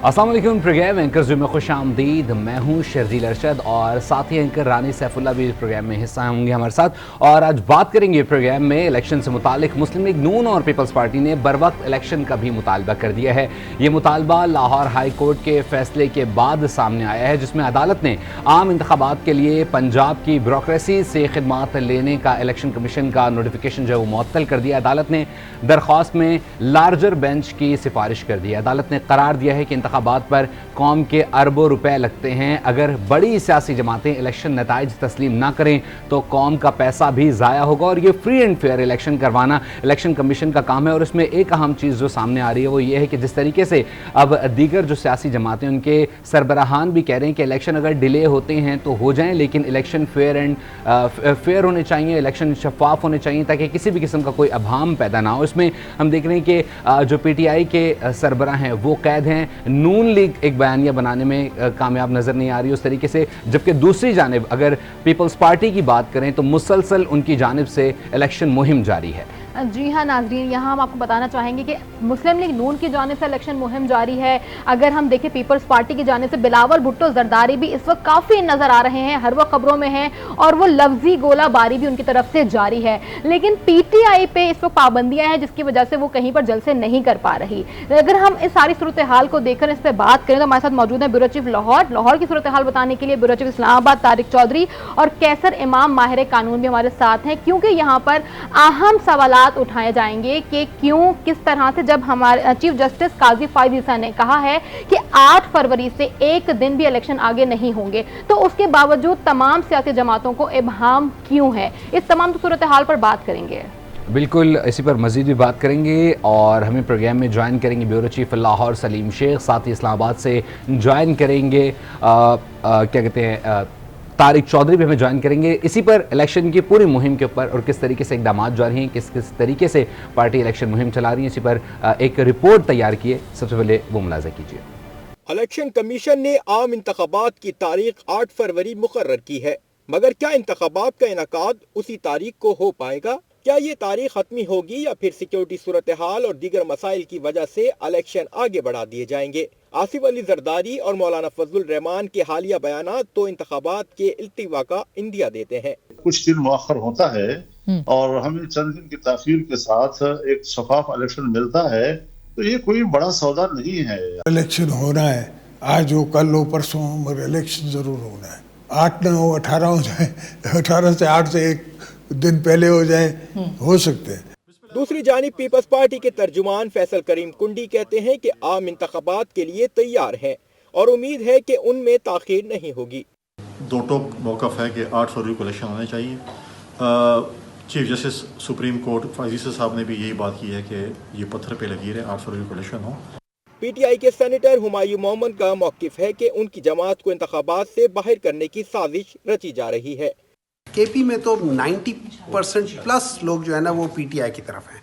अस्सलाम वालेकुम। Programme anchor में खुश आमदीद। मैं हूँ शर्जील अरशद और साथी एंकर रानी सैफुल्ला भी प्रोग्राम में हिस्सा होंगे हमारे साथ। और आज बात करेंगे प्रोग्राम में इलेक्शन से मुतालिक। मुस्लिम लीग नून और पीपल्स पार्टी ने बर वक्त इलेक्शन का भी मुतालबा कर दिया है। ये मुतालबा लाहौर हाई कोर्ट के फैसले के बाद सामने आया है, जिसमें अदालत ने आम इंतखाबात के लिए पंजाब की ब्यूरोक्रेसी से खिदमात लेने का इलेक्शन कमीशन का नोटिफिकेशन जो है वो मुअत्तल कर दिया। अदालत ने दरख्वास्त में लार्जर बेंच की सिफारिश कर दी है। अदालत ने करार दिया है कि इंतखाबात पर कौम के अरबों रुपए लगते हैं। अगर बड़ी सियासी जमातें इलेक्शन नताइज तस्लीम ना करें तो कौम का पैसा भी ज़ाया होगा और ये फ्री एंड फेयर इलेक्शन करवाना इलेक्शन कमीशन का काम है। और इसमें एक अहम चीज़ जो सामने आ रही है वो ये है कि जिस तरीके से अब दीगर जो सियासी जमातें उनके सरबराहान भी कह रहे हैं कि इलेक्शन अगर डिले होते हैं तो हो जाएं, लेकिन इलेक्शन फेयर होने चाहिए, इलेक्शन शफाफ होने चाहिए ताकि किसी भी किस्म का कोई अभाम पैदा ना हो। इसमें हम देख रहे हैं कि जो PTI के सरबराह हैं वो कैद हैं। नून लीग एक बयानिया बनाने में कामयाब नजर नहीं आ रही उस तरीके से, जबकि दूसरी जानिब अगर पीपल्स पार्टी की बात करें तो मुसलसल उनकी जानिब से इलेक्शन मुहिम जारी है। जी हाँ नाजरीन, यहाँ हम आपको बताना चाहेंगे कि मुस्लिम लीग नून की जानिब से इलेक्शन मुहिम जारी है। अगर हम देखें पीपल्स पार्टी की जानिब से बिलावल भुट्टो जरदारी भी इस वक्त काफ़ी नज़र आ रहे हैं, हर वक्त खबरों में हैं और वो लफ्जी गोलाबारी भी उनकी तरफ से जारी है। लेकिन PTI पे इस वक्त पाबंदियाँ हैं जिसकी वजह से वो कहीं पर जलसे नहीं कर पा रही। अगर हम इस सारी सूरत हाल को देखकर इस पर बात करें तो हमारे साथ मौजूद है ब्यूरो चीफ लाहौर की सूरत हाल बताने के लिए ब्यूरो चीफ इस्लामाबाद तारिक चौधरी और कैसर इमाम माहिर कानून भी हमारे साथ हैं, क्योंकि यहाँ पर अहम सवाल उठाए जाएंगे कि क्यों किस तरह से जब हमारे चीफ जस्टिस काजी फायद ईसा ने कहा है कि 8 फरवरी से एक दिन भी इलेक्शन आगे नहीं होंगे, तो उसके बावजूद तमाम सियासी जमातों को इब्हाम क्यों है। इस तमाम सूरत हाल पर बात करेंगे। बिल्कुल, इसी पर मज़ीद भी बात करेंगे और हमें प्रोग्राम में ज्वाइन करेंगे ब्यूरो चीफ लाहौर सलीम शेख, साथ ही इस्लामाबाद से ज्वाइन करेंगे क्या कहते हैं तारिक चौधरी भी हमें ज्वाइन करेंगे। इसी पर इलेक्शन की पूरी मुहिम के ऊपर और किस तरीके से इकदाम जारी हैं, किस किस तरीके से पार्टी इलेक्शन मुहिम चला रही है, इसी पर एक रिपोर्ट तैयार की है। सबसे पहले वो मुलाजा कीजिए। इलेक्शन कमीशन ने आम इंतखाबात की तारीख 8 फरवरी मुकर्रर की है, मगर क्या इंतखाबात का इनकाद उसी तारीख को हो पाएगा? क्या ये तारीख खत्मी होगी या फिर सिक्योरिटी सूरत हाल और दीगर मसाइल की वजह से इलेक्शन आगे बढ़ा दिए जाएंगे? आसिफ अली जरदारी और मौलाना फजलुर रहमान के हालिया बयानात तो इंतखाबात के इल्तिवा का इंदिया देते हैं। कुछ दिन मुअख्खर होता है और हमें चंद दिन की ताखीर के साथ एक शफाफ इलेक्शन मिलता है, तो ये कोई बड़ा सौदा नहीं है। इलेक्शन होना है, आज हो कल हो परसों हो, मगर इलेक्शन जरूर होना है। 8 न हो 18 हो जाए, 18 से 8 से एक दिन पहले हो जाए, हो सकते हैं। दूसरी जानिब पीपल्स पार्टी के तर्जुमान फैसल करीम कुंडी कहते हैं कि आम इंतखाबात के लिए तैयार हैं और उम्मीद है कि उनमें ताखीर नहीं होगी। दो टोक मौक़िफ़ है कि 8 फरवरी को इलेक्शन होने चाहिए। Chief justice supreme court Faez Isa sahab ने भी यही बात की है कि ये पत्थर पे लकीर है, 8 फरवरी को इलेक्शन हो। PTI के सेनेटर हुमायूं मोहम्मद का मौक़िफ़ है कि उनकी जमात को इंतखाबात से बाहर करने की साजिश रची जा रही है। KP में तो 90% प्लस लोग जो है ना वो PTI की तरफ हैं,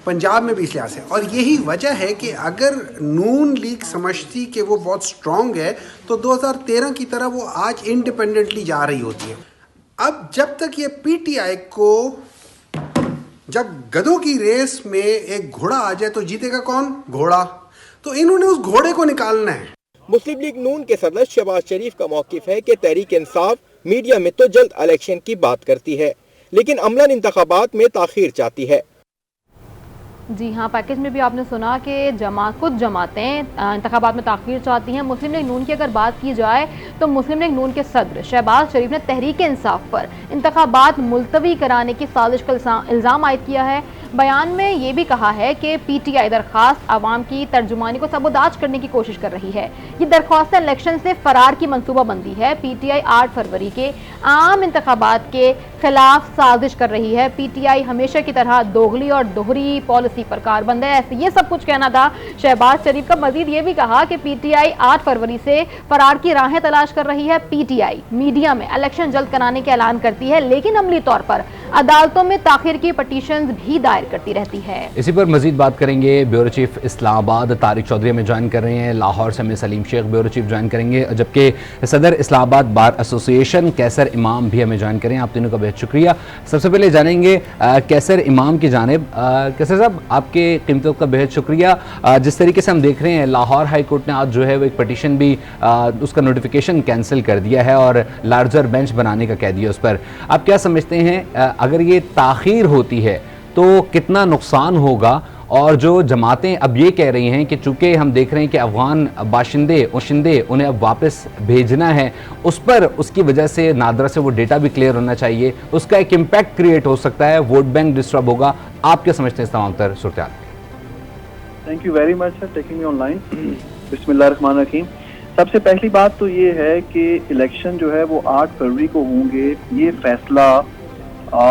पंजाब में भी इस लिहाज से। और यही वजह है कि अगर नून लीग समझती कि वो बहुत स्ट्रॉन्ग है तो 2013 की तरह वो आज इंडिपेंडेंटली जा रही होती है। अब जब तक ये PTI को, जब गधों की रेस में एक घोड़ा आ जाए तो जीतेगा कौन? घोड़ा। तो इन्होंने उस घोड़े को निकालना है। मुस्लिम लीग नून के सदर शहबाज शरीफ का मौक़िफ़ है कि तहरीक इंसाफ मीडिया में तो जल्द इलेक्शन की बात करती है, लेकिन अमलन इंतखाबात में ताखीर चाहती है। जी हाँ, पैकेज में भी आपने सुना कि कुछ जमातें इंतखाबात में ताख़ीर चाहती हैं। मुस्लिम लीग नून की अगर बात की जाए तो मुस्लिम लीग नून के सदर शहबाज शरीफ ने तहरीक इंसाफ पर इंतखाबात मुलतवी कराने की साजिश का इल्ज़ाम आयद किया है। बयान में ये भी कहा है कि PTI दरख्वास्त आवाम की तर्जुमानी को सबोदाज करने की कोशिश कर रही है। ये दरख्वास्त इलेक्शन से फरार की मनसूबाबंदी है। PTI 8 फरवरी के आम इंतखाबात के खिलाफ साजिश कर रही है। PTI हमेशा की तरह दोगली और दोहरी पॉलिसी पर कारबंद है। ऐसे ये सब कुछ कहना था शहबाज शरीफ का। मजीद ये भी कहा कि PTI 8 फरवरी से फरार की राहें तलाश तलाश कर रही है पीटीआई। मीडिया में इलेक्शन जल्द कराने के ऐलान करती है, लेकिन अमली तौर पर अदालतों में ताखिर की पिटीशंस भी दायर करती रहती है। इसी पर मजीद बात करेंगे। ब्यूरो चीफ इस्लामाबाद तारिक चौधरी में ज्वाइन कर रहे हैं, लाहौर से हमें Saleem Sheikh bureau chief join करेंगे, जबकि सदर इस्लामाबाद बार एसोसिएशन कैसर इमाम भी हमें ज्वाइन करें। आप तीनों का बेहद शुक्रिया। सबसे पहले जानेंगे कैसर इमाम की जानिब। कैसर साहब, आपके कीमतों का बेहद शुक्रिया। जिस तरीके से हम देख रहे हैं, लाहौर हाई कोर्ट ने आज जो है वो एक पटिशन भी उसका नोटिफिकेशन कैंसिल कर दिया है और लार्जर बेंच बनाने का कह दिया उस पर। आप क्या समझते हैं, अगर ये ताखीर होती है तो कितना नुकसान होगा? और जो जमातें अब ये कह रही हैं कि चूंकि हम देख रहे हैं कि अफगान बाशिंदे उन्हें अब वापस भेजना है, उस पर उसकी वजह से नादरा से वो डेटा भी क्लियर होना चाहिए, उसका एक इम्पैक्ट क्रिएट हो सकता है, वोट बैंक डिस्टर्ब होगा। आप क्या समझते हैं इस तमाम तर सूरत? Thank you very much sir taking me online. बिस्मिल्लाहिर्रहमानिर्रहीम। सबसे पहली बात तो ये है कि इलेक्शन जो है वो 8 फरवरी को होंगे। ये फैसला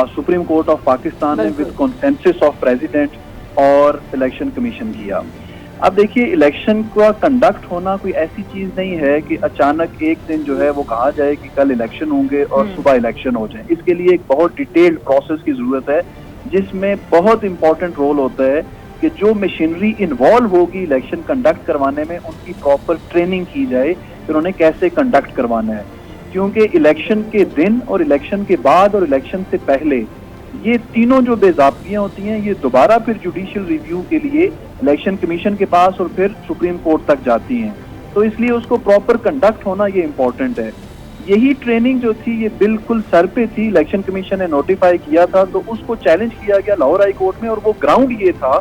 सुप्रीम कोर्ट ऑफ पाकिस्तान ने विद कंसेंसस ऑफ प्रेसिडेंट और इलेक्शन कमीशन किया। अब देखिए, इलेक्शन का कंडक्ट होना कोई ऐसी चीज नहीं है कि अचानक एक दिन जो है वो कहा जाए कि कल इलेक्शन होंगे और सुबह इलेक्शन हो जाए। इसके लिए एक बहुत डिटेल्ड प्रोसेस की जरूरत है, जिसमें बहुत इंपॉर्टेंट रोल होता है कि जो मशीनरी इन्वॉल्व होगी इलेक्शन कंडक्ट करवाने में, उनकी प्रॉपर ट्रेनिंग की जाए कि उन्होंने कैसे कंडक्ट करवाना है। क्योंकि इलेक्शन के दिन और इलेक्शन के बाद और इलेक्शन से पहले ये तीनों जो बेज़ाब्तियां होती हैं, ये दोबारा फिर जुडिशियल रिव्यू के लिए इलेक्शन कमीशन के पास और फिर सुप्रीम कोर्ट तक जाती हैं। तो इसलिए उसको प्रॉपर कंडक्ट होना ये इम्पोर्टेंट है। यही ट्रेनिंग जो थी ये बिल्कुल सर पे थी। इलेक्शन कमीशन ने नोटिफाई किया था तो उसको चैलेंज किया गया लाहौर हाई कोर्ट में, और वो ग्राउंड ये था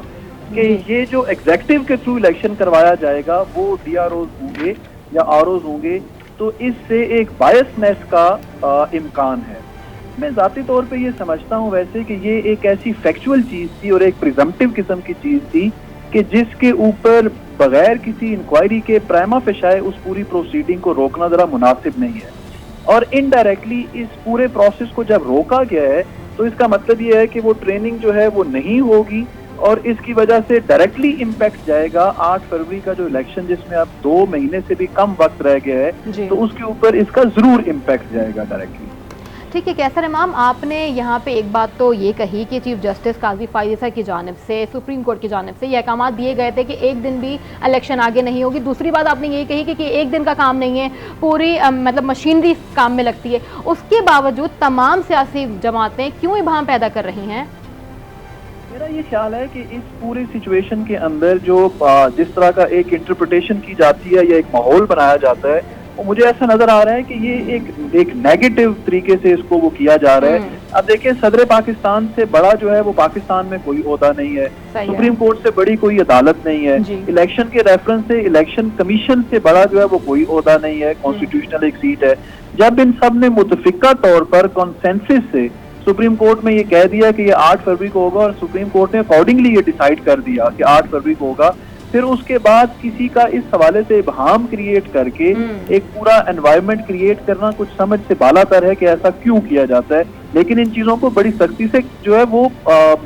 कि ये जो एग्जेक्टिव के थ्रू इलेक्शन करवाया जाएगा वो डीआरओज होंगे या आरओज होंगे, तो इससे एक बायसनेस का इम्कान है। मैं जाती तौर पे ये समझता हूँ वैसे कि ये एक ऐसी फैक्चुअल चीज थी और एक प्रिजम्पटिव किस्म की चीज थी कि जिसके ऊपर बगैर किसी इंक्वायरी के प्राइमा फेशाए उस पूरी प्रोसीडिंग को रोकना जरा मुनासिब नहीं है। और इनडायरेक्टली इस पूरे प्रोसेस को जब रोका गया है तो इसका मतलब ये है कि वो ट्रेनिंग जो है वो नहीं होगी, और इसकी वजह से डायरेक्टली इम्पैक्ट जाएगा 8 फरवरी का जो इलेक्शन, जिसमें अब 2 महीने से भी कम वक्त रह गया है, तो उसके ऊपर इसका जरूर इम्पैक्ट जाएगा डायरेक्टली। ठीक है कैसर इमाम, आपने यहाँ पे एक बात तो ये कही कि चीफ जस्टिस काजी फायज़ की जानिब से, सुप्रीम कोर्ट की जानिब से ये अहकाम दिए गए थे कि एक दिन भी इलेक्शन आगे नहीं होगी। दूसरी बात आपने ये कही कि एक दिन का काम नहीं है, पूरी मतलब मशीनरी काम में लगती है। उसके बावजूद तमाम सियासी जमातें क्यों इबाहम पैदा कर रही हैं? मेरा ये ख्याल है कि इस पूरी सिचुएशन के अंदर जो जिस तरह का एक इंटरप्रिटेशन की जाती है या एक माहौल बनाया जाता है, वो मुझे ऐसा नजर आ रहा है कि ये एक नेगेटिव तरीके से इसको वो किया जा रहा है। अब देखिए, सदर पाकिस्तान से बड़ा जो है वो पाकिस्तान में कोई ओहदा नहीं है, सुप्रीम कोर्ट से बड़ी कोई अदालत नहीं है, इलेक्शन के रेफरेंस से इलेक्शन कमीशन से बड़ा जो है वो कोई ओहदा नहीं है, कॉन्स्टिट्यूशनल एक सीट है। जब इन सब ने मुतफिका तौर पर कॉन्सेंसस से सुप्रीम कोर्ट में ये कह दिया कि ये 8 फरवरी को होगा और सुप्रीम कोर्ट ने अकॉर्डिंगली ये डिसाइड कर दिया कि 8 फरवरी को होगा, फिर उसके बाद किसी का इस हवाले से इबहाम क्रिएट करके एक पूरा एनवायरनमेंट क्रिएट करना कुछ समझ से बालातर है कि ऐसा क्यों किया जाता है। लेकिन इन चीजों को बड़ी सख्ती से जो है वो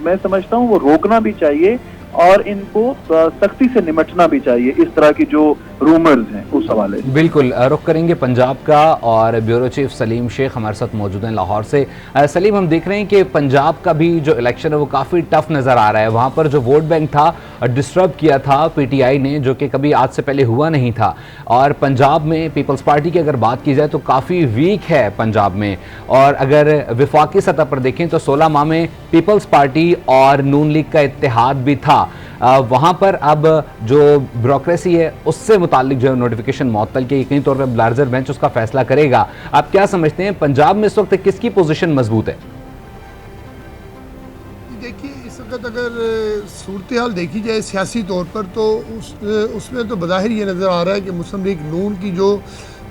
मैं समझता हूँ वो रोकना भी चाहिए और इनको सख्ती से निपटना भी चाहिए, इस तरह की जो रूमर्स हैं उस हवाले से। बिल्कुल, रुख करेंगे पंजाब का और ब्यूरो चीफ सलीम शेख हमारे साथ मौजूद हैं लाहौर से। सलीम, हम देख रहे हैं कि पंजाब का भी जो इलेक्शन है वो काफ़ी टफ नज़र आ रहा है। वहाँ पर जो वोट बैंक था डिस्टर्ब किया था पीटीआई ने, जो कि कभी आज से पहले हुआ नहीं था। और पंजाब में पीपल्स पार्टी की अगर बात की जाए तो काफ़ी वीक है पंजाब में, और अगर विफाकी सतह पर देखें तो 16 माह में पीपल्स पार्टी और नून लीग का इत्तेहाद भी था। वहाँ पर अब जो ब्यूरोक्रेसी है उससे मुतालिक जो नोटिफिकेशन मुअत्तल के यकीनी तौर पर लार्जर बेंच उसका फैसला करेगा। आप क्या समझते हैं पंजाब में इस वक्त किसकी पोजीशन मजबूत है? देखिए, इस वक्त अगर सूरत हाल देखी जाए सियासी तौर पर तो उसमें तो बज़ाहिर ये नज़र आ रहा है कि मुस्लिम लीग नून की जो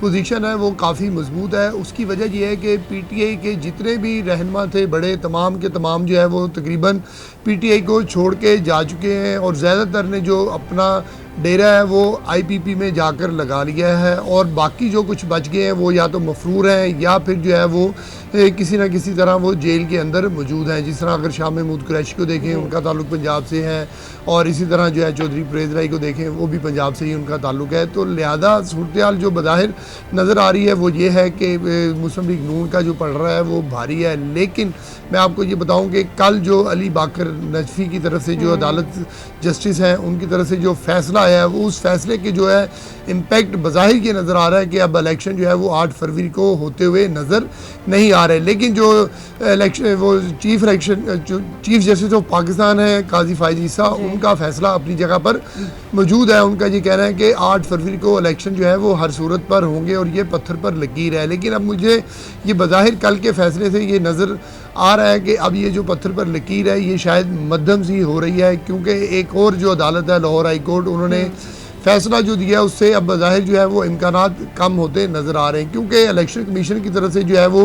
पोजीशन है वो काफ़ी मजबूत है। उसकी वजह यह है कि पीटीआई के जितने भी रहनुमा थे बड़े, तमाम के तमाम जो है वो तकरीबन पीटीआई को छोड़ के जा चुके हैं, और ज़्यादातर ने जो अपना डेरा है वो आईपीपी में जाकर लगा लिया है, और बाकी जो कुछ बच गए हैं वो या तो मफरूर हैं या फिर जो है वो किसी ना किसी तरह वो जेल के अंदर मौजूद हैं। जिस तरह अगर शाह महमूद कुरैशी को देखें, उनका ताल्लुक पंजाब से है, और इसी तरह जो है चौधरी परवेज़ राय को देखें, वो भी पंजाब से ही उनका ताल्लुक है। तो लिहाजा सूरत हाल जो बज़ाहिर नज़र आ रही है वो ये है कि मुस्लिम लीग नून का जो पड़ रहा है वो भारी है। लेकिन मैं आपको ये बताऊं कि कल जो अली बाकर नजफ़ी की तरफ से जो अदालत जस्टिस हैं उनकी तरफ से जो फ़ैसला आया है, वो उस फैसले के जो है इम्पैक्ट बज़ाहिर ये नज़र आ रहा है कि अब इलेक्शन जो है वो 8 फरवरी को होते हुए नज़र नहीं आ रहे। लेकिन जो इलेक्शन वो चीफ जस्टिस ऑफ पाकिस्तान है काजी फ़ाइज़ ईसा, उनका फ़ैसला अपनी जगह पर मौजूद है। उनका ये कहना है कि 8 फरवरी को इलेक्शन जो है वो हर सूरत पर होंगे और ये पत्थर पर लकीर है। लेकिन अब मुझे ये बज़ाहिर कल के फ़ैसले से ये नज़र आ रहा है कि अब ये जो पत्थर पर लकीर है ये शायद मध्यम सी हो रही है, क्योंकि एक और जो अदालत है लाहौर हाई कोर्ट, उन्होंने फैसला जो दिया उससे अब बज़ाहिर जो है वो इम्कानात कम होते नज़र आ रहे हैं। क्योंकि इलेक्शन कमीशन की तरफ से जो है वो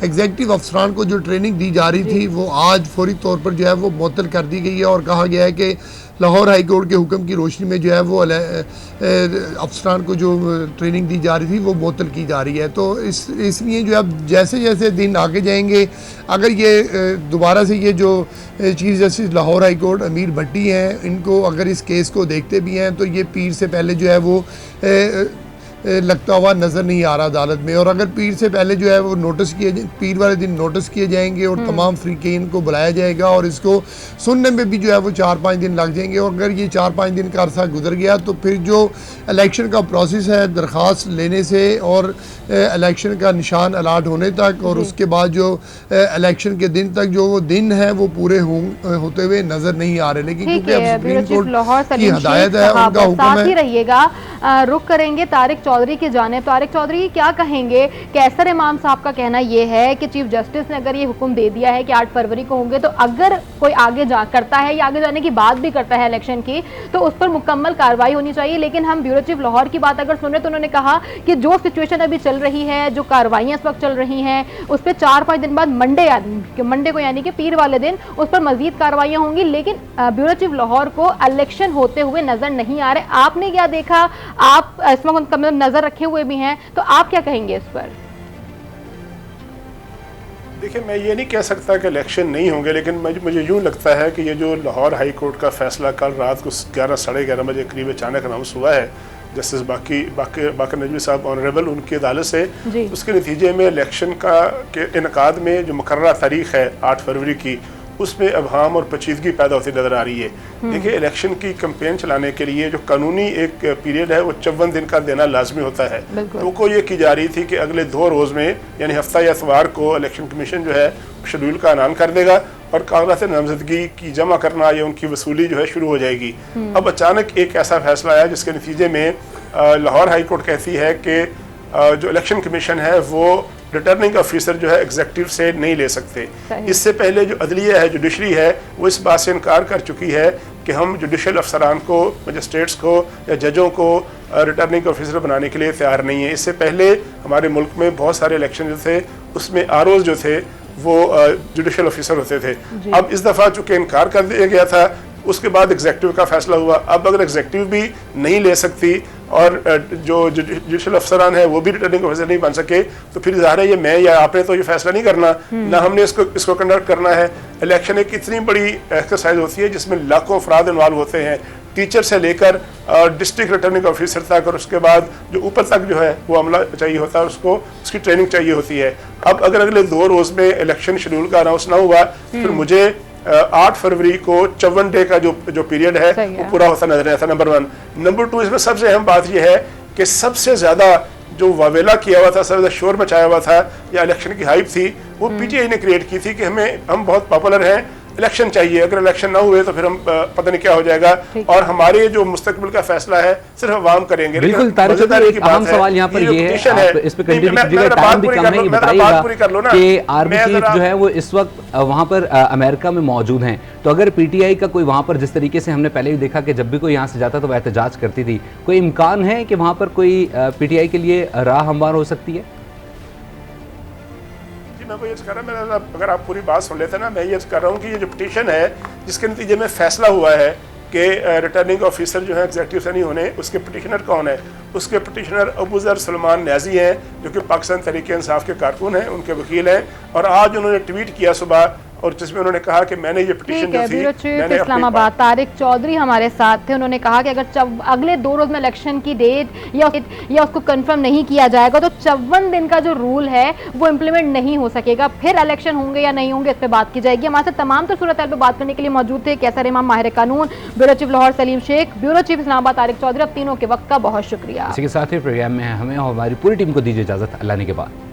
एग्जीक्यूटिव अफसरान को जो ट्रेनिंग दी जा रही थी वो आज फौरी तौर पर जो है वो मुअत्तल कर दी गई है और कहा गया है कि लाहौर हाई कोर्ट के हुक्म की रोशनी में जो है वो अफसरान को जो ट्रेनिंग दी जा रही थी वो मुअत्तल की जा रही है। तो इसलिए जो अब जैसे जैसे दिन आगे जाएंगे, अगर ये दोबारा से ये जो chief justice Lahore high court अमीर भट्टी हैं, इनको अगर इस केस को देखते भी हैं तो ये पीर से पहले जो है वो लगता हुआ नज़र नहीं आ रहा अदालत में। और अगर पीर से पहले जो है वो नोटिस किए, पीर वाले दिन नोटिस किए जाएंगे और तमाम फ्रीकीन को बुलाया जाएगा और इसको सुनने में भी जो है वो 4-5 दिन लग जाएंगे। और अगर ये 4-5 दिन का अरसा गुजर गया तो फिर जो इलेक्शन का प्रोसेस है दरख्वास्त लेने से और इलेक्शन का निशान अलाट होने तक और उसके बाद जो इलेक्शन के दिन तक जो वो दिन है वो पूरे होते हुए नज़र नहीं आ रहे। लेकिन क्योंकि अब सुप्रीम कोर्ट की हदायत है, उनका हुक्म है, रहिएगा। रुक करेंगे तारिक चौधरी की जानिब। तारिक चौधरी क्या कहेंगे? कैसर इमाम साहब का कहना यह है कि चीफ जस्टिस ने अगर ये हुक्म दे दिया है कि 8 फरवरी को होंगे, तो अगर कोई आगे करता है या आगे जाने की बात भी करता है इलेक्शन की, तो उस पर मुकम्मल कार्रवाई होनी चाहिए। लेकिन हम ब्यूरो चीफ लाहौर की बात अगर सुन रहे तो उन्होंने कहा कि जो सिचुएशन अभी चल रही है, जो कार्रवाइयां इस वक्त चल रही हैं, उस पर 4-5 दिन बाद मंडे को यानी कि पीर वाले दिन उस पर मजीद कार्रवाइयां होंगी। लेकिन ब्यूरो चीफ लाहौर को इलेक्शन होते हुए नजर नहीं आ रहे। आपने क्या देखा? आप इस वक्त नजर रखे हुए भी हैं, तो आप क्या कहेंगे इस पर? देखिए, मैं ये नहीं कह सकता कि इलेक्शन नहीं होंगे, लेकिन मुझे यूँ लगता है कि ये जो लाहौर हाई कोर्ट का फैसला कल रात को 11 साढ़े 11 बजे करीब अचानक अनाउंस हुआ है जस्टिस बाकर नजमी साहब ऑनरेबल उनकी अदालत से, उसके नतीजे में इलेक्शन के इनकाद में जो मुकर्ररा तारीख है 8 फरवरी की, उसमें अबहाम और पेचीदगी पैदा होती नज़र आ रही है। देखिए, इलेक्शन की कैंपेन चलाने के लिए जो कानूनी एक पीरियड है वो 54 दिन का देना लाजमी होता है। तो को ये की जा रही थी कि अगले 2 रोज़ में यानी हफ्ता या इतवार को इलेक्शन कमीशन जो है शेड्यूल का ऐलान कर देगा और कागजात नामजदगी की जमा करना या उनकी वसूली जो है शुरू हो जाएगी। अब अचानक एक ऐसा फैसला आया जिसके नतीजे में लाहौर हाई कोर्ट कहती है कि जो इलेक्शन कमीशन है वो रिटर्निंग ऑफिसर जो है एग्जीक्यूटिव से नहीं ले सकते। इससे पहले जो अदलिया है, जुडिशरी है, वो इस बात से इनकार कर चुकी है कि हम जुडिशल अफसरान को, मजिस्ट्रेट्स को या जजों को रिटर्निंग ऑफिसर बनाने के लिए तैयार नहीं है। इससे पहले हमारे मुल्क में बहुत सारे इलेक्शन जो थे उसमें आरओज जो थे वो जुडिशल ऑफिसर होते थे। अब इस दफ़ा चूँकि इनकार कर दिया गया था, उसके बाद एग्जीक्यूटिव का फैसला हुआ। अब अगर एग्जीक्यूटिव भी नहीं ले सकती और जो जुडिशल अफसरान है वो भी रिटर्निंग ऑफिसर नहीं बन सके, तो फिर ज़ाहिर है ये मैं या आपने तो ये फैसला नहीं करना, ना हमने इसको कंडक्ट करना है। इलेक्शन एक इतनी बड़ी एक्सरसाइज होती है जिसमें लाखों अफराद इन्वॉल्व होते हैं, टीचर से लेकर डिस्ट्रिक्ट रिटर्निंग ऑफिसर तक, और उसके बाद जो ऊपर तक जो है वो अमला चाहिए होता है, उसको उसकी ट्रेनिंग चाहिए होती है। अब अगर अगले 2 रोज़ में इलेक्शन शेड्यूल का अनाउंस ना हुआ, फिर मुझे 8 फरवरी को 54 डे का जो पीरियड है वो पूरा होता नजर आता है। नंबर 1। नंबर 2, इसमें सबसे अहम बात यह है कि सबसे ज़्यादा जो वावेला किया हुआ था, सबसे ज़्यादा शोर मचाया हुआ था या इलेक्शन की हाइप थी, वो पीटीआई ने क्रिएट की थी कि हम बहुत पॉपुलर हैं, इलेक्शन चाहिए, अगर इलेक्शन ना हुए तो फिर हम पता नहीं क्या हो जाएगा और हमारे जो मुस्तकबिल का फैसला है सिर्फ अवाम करेंगे। बिल्कुल तारिक चौधरी, एक अहम सवाल यहाँ पर ये है, आप इस पे कंटिन्यू कीजिएगा, टाइम भी कम है, ये बताइएगा कि आर्मी चीफ जो है वो इस वक्त वहाँ पर अमेरिका में मौजूद हैं, तो अगर पीटीआई का कोई वहाँ पर, जिस तरीके से हमने पहले भी देखा कि जब भी कोई यहाँ से जाता तो वह एहतजाज करती थी, कोई इम्कान है कि वहाँ पर कोई पीटीआई के लिए राह हमवार हो सकती है? मैं वो ये कर रहा हूँ, अगर आप पूरी बात सुन लेते ना, मैं ये कर रहा हूँ कि ये जो पिटीशन है जिसके नतीजे में फैसला हुआ है कि रिटर्निंग ऑफिसर जो है एग्जीक्यूटिव से नहीं होने, उसके पटिशनर कौन है? उसके पटिशनर अबू ज़र सलमान न्याजी हैं, जो कि पाकिस्तान तहरीक इंसाफ के कारकुन हैं, उनके वकील हैं। और आज उन्होंने ट्वीट किया सुबह, और जिसमें उन्होंने कहा कि मैंने ये पिटीशन जो थी, मैंने इस्लामाबाद तारिक चौधरी हमारे साथ थे। उन्होंने कहा कि अगर अगले 2 रोज में इलेक्शन की डेट या उसको कंफर्म नहीं किया जाएगा तो 54 दिन का जो रूल है वो इम्प्लीमेंट नहीं हो सकेगा। फिर इलेक्शन होंगे या नहीं होंगे, इस पर बात की जाएगी। हमारे साथ तमाम तर सूरत पे बात करने के लिए मौजूद थे कैसर इमाम, माहिर कानून, bureau chief Lahore Saleem Sheikh, bureau chief Islamabad Tariq Chaudhry. अब तीनों के वक्त का बहुत शुक्रिया। इसी के साथ ही प्रोग्राम में हमें और हमारी पूरी टीम को दीजिए इजाजत। अल्लाह ने के बाद।